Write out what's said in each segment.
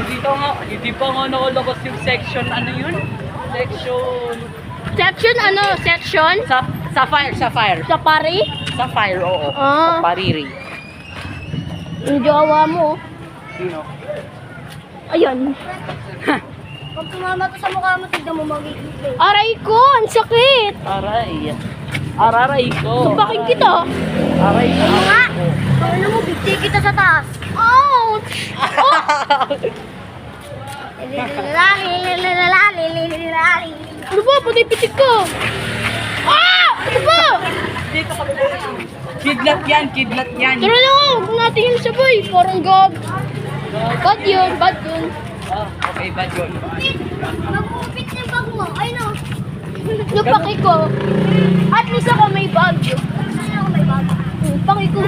Hindi pa nga nakalabas yung section, ano yun? Section ano? Section? Sapphire. Safari? Sapphire, oo. Ah. Sapariri. Yung jowa mo. Sino? Ayan. Pag tumama to sa mukha mo, tignan mo magiging. Aray ko, ang sakit. Araray ko. Sapakin kita. Aray ko. Nga! Ano mo, bigti kita sa taas. Ouch! Lililali. Ano ba? Pati pitik ko. Ah! Ano ba? Dito ka Kidlat yan. Tara na nga, huwag natin yung sabay. Parang gab. Bad yun. Okay, bad yun. Magpupit yung bag mo. Ay no. Napaki ko. At least ako may bag. Saan ako may bag? Paki ko.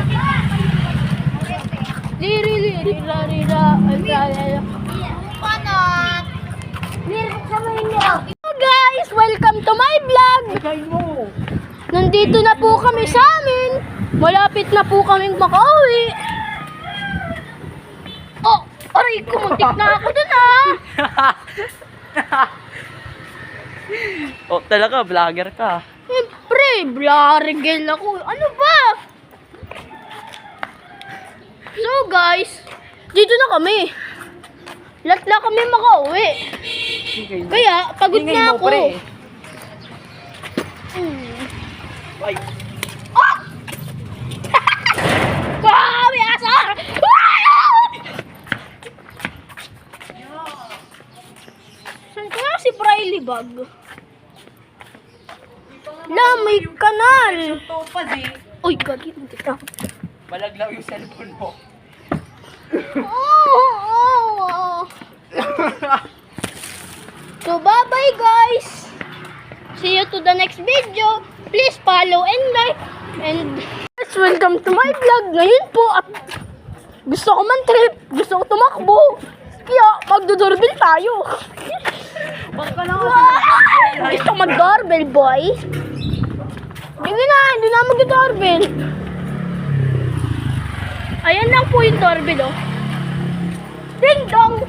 Panat! Meron sa mga inyo. Hello guys! Welcome to my vlog! Nandito na po kami sa amin. Malapit na po kaming makauwi. Oh! Aray ko! Muntik na ako dun ah! Oh, talaga, vlogger ka. Siyempre! Blarigel ako. Ano ba? So guys, dito na kami. Lahat na kami makauwi. Kaya, pagod na ako. Ay. Oh! May asar! Saan ka nga si Priley Bag? May kanal! Topaz eh. Uy, gagi, hindi ka. Malaglaw yung cellphone mo. So, bye-bye guys! See you to the next video. Please follow and like. And guys, welcome to my vlog. Ngayon po, gusto ko man trip. Gusto ko tumakbo. Kaya, magdodoorbell tayo. Wag ka na Gusto ko mag-doorbell, boy. Hindi na mag-doorbell. Ayan lang po yung doorbell, oh. Ding dong!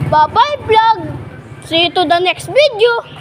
Bye-bye vlog! See you to the next video!